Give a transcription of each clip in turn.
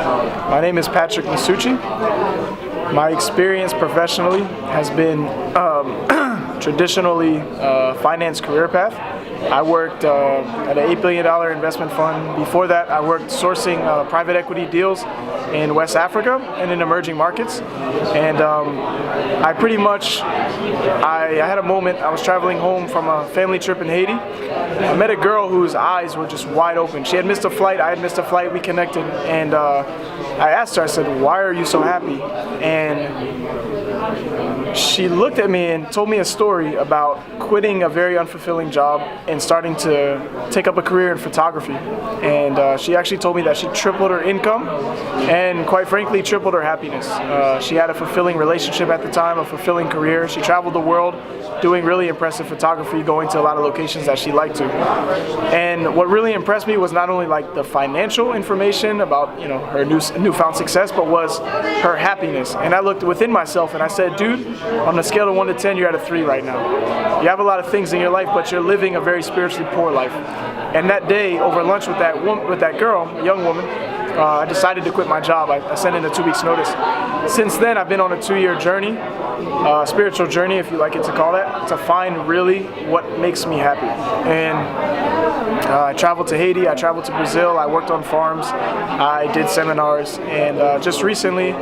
My name is Patrick Masucci. My experience professionally has been traditionally finance career path. I worked at an $8 billion investment fund. Before that, I worked sourcing private equity deals in West Africa and in emerging markets. And I had a moment. I was traveling home from a family trip in Haiti. I met a girl whose eyes were just wide open. She had missed a flight. I had missed a flight. We connected. And I asked her, I said, "Why are you so happy?" And she looked at me and told me a story about quitting a very unfulfilling job and starting to take up a career in photography. And she actually told me that she tripled her income and, quite frankly, tripled her happiness. She had a fulfilling relationship at the time, a fulfilling career. She traveled the world doing really impressive photography, going to a lot of locations that she liked to. And what really impressed me was not only like the financial information about, you know, her newfound success, but was her happiness. And I looked within myself and I said, "Dude, on a scale of 1 to 10, you're at a 3 right now. You have a lot of things in your life, but you're living a very spiritually poor life." And that day, over lunch with that girl, a young woman, I decided to quit my job. I sent in a 2 weeks notice. Since then, I've been on a 2-year journey, spiritual journey, if you like it to call that, to find really what makes me happy. And I traveled to Haiti, I traveled to Brazil, I worked on farms, I did seminars, and just recently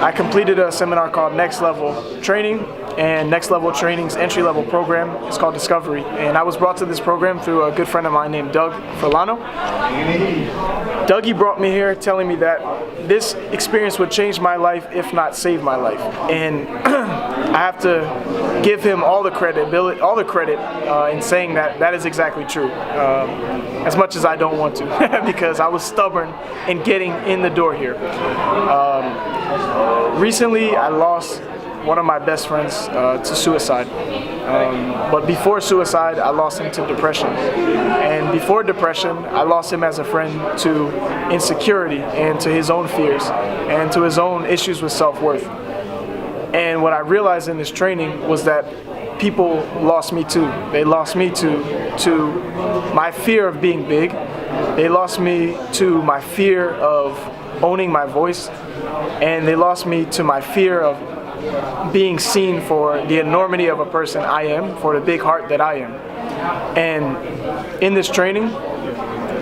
I completed a seminar called Next Level Training, and Next Level Training's entry-level program is called Discovery. And I was brought to this program through a good friend of mine named Doug Furlano. Dougie brought me here telling me that this experience would change my life, if not save my life. And I have to give him all the credit in saying that that is exactly true. As much as I don't want to, because I was stubborn in getting in the door here. Recently, I lost one of my best friends to suicide. But before suicide, I lost him to depression. And before depression, I lost him as a friend to insecurity and to his own fears and to his own issues with self-worth. And what I realized in this training was that people lost me too. They lost me to my fear of being big. They lost me to my fear of owning my voice. And they lost me to my fear of being seen for the enormity of a person I am, for the big heart that I am. And in this training,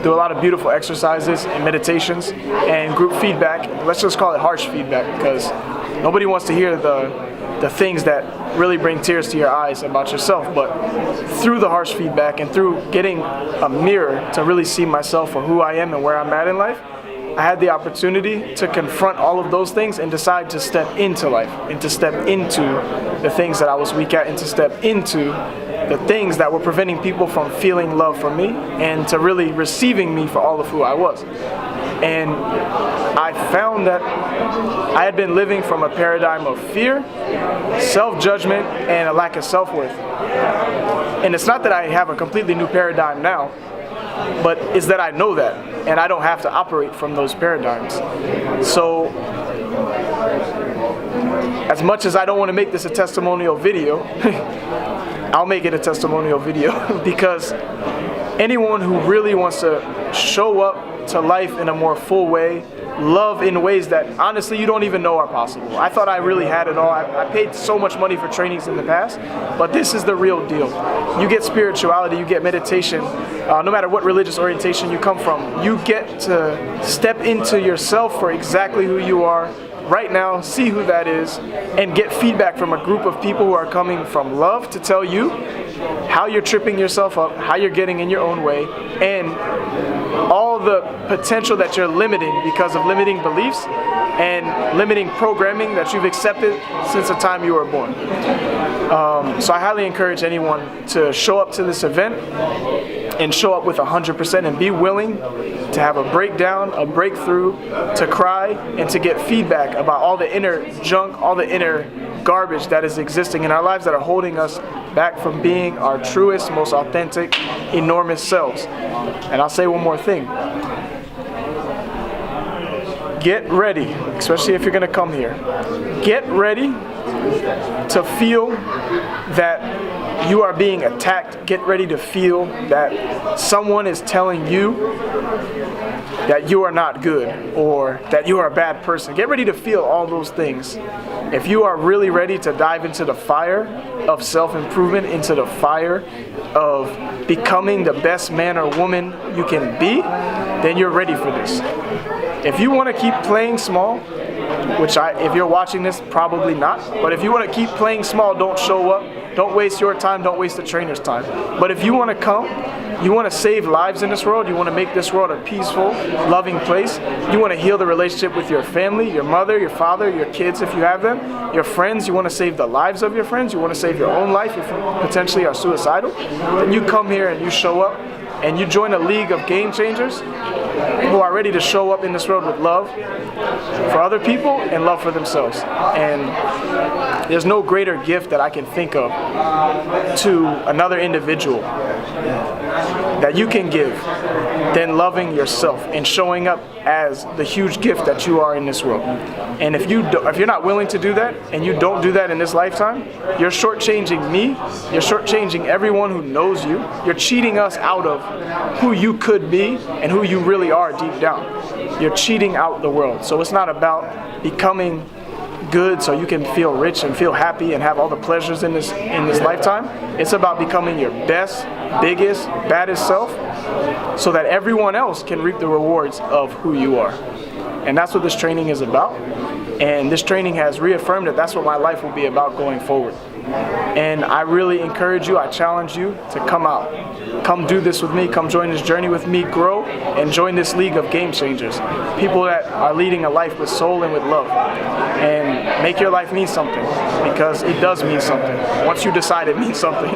do a lot of beautiful exercises and meditations and group feedback. Let's just call it harsh feedback, because nobody wants to hear the things that really bring tears to your eyes about yourself. But through the harsh feedback and through getting a mirror to really see myself for who I am and where I'm at in life, I had the opportunity to confront all of those things and decide to step into life and to step into the things that I was weak at and to step into the things that were preventing people from feeling love from me and to really receiving me for all of who I was. And I found that I had been living from a paradigm of fear, self-judgment, and a lack of self-worth. And it's not that I have a completely new paradigm now, but it's that I know that, and I don't have to operate from those paradigms. So, as much as I don't want to make this a testimonial video, I'll make it a testimonial video because anyone who really wants to show up to life in a more full way, love in ways that honestly you don't even know are possible. I thought I really had it all. I paid so much money for trainings in the past, but this is the real deal. You get spirituality, you get meditation, no matter what religious orientation you come from, you get to step into yourself for exactly who you are right now, see who that is, and get feedback from a group of people who are coming from love to tell you how you're tripping yourself up, how you're getting in your own way, and all the potential that you're limiting because of limiting beliefs and limiting programming that you've accepted since the time you were born. So I highly encourage anyone to show up to this event and show up with 100% and be willing to have a breakdown, a breakthrough, to cry, and to get feedback about all the inner junk, all the inner garbage that is existing in our lives that are holding us back from being our truest, most authentic, enormous selves. And I'll say one more thing. Get ready, especially if you're going to come here. Get ready to feel that you are being attacked. Get ready to feel that someone is telling you that you are not good or that you are a bad person. Get ready to feel all those things. If you are really ready to dive into the fire of self-improvement, into the fire of becoming the best man or woman you can be, then you're ready for this. If you want to keep playing small, which if you're watching this, probably not, but if you want to keep playing small, don't show up. Don't waste your time, don't waste the trainer's time. But if you want to come, you want to save lives in this world, you want to make this world a peaceful, loving place, you want to heal the relationship with your family, your mother, your father, your kids if you have them, your friends, you want to save the lives of your friends, you want to save your own life if you potentially are suicidal, then you come here and you show up and you join a league of game changers who are ready to show up in this world with love for other people and love for themselves. And there's no greater gift that I can think of to another individual that you can give than loving yourself and showing up as the huge gift that you are in this world. And if you're not willing to do that, and you don't do that in this lifetime, you're shortchanging me, you're shortchanging everyone who knows you, you're cheating us out of who you could be and who you really are deep down. You're cheating out the world. So it's not about becoming good so you can feel rich and feel happy and have all the pleasures in this lifetime. It's about becoming your best, biggest, baddest self so that everyone else can reap the rewards of who you are. And that's what this training is about. And this training has reaffirmed that that's what my life will be about going forward. And I really encourage you, I challenge you to come out. Come do this with me, come join this journey with me, grow, and join this league of game changers. People that are leading a life with soul and with love. And make your life mean something, because it does mean something. Once you decide it means something.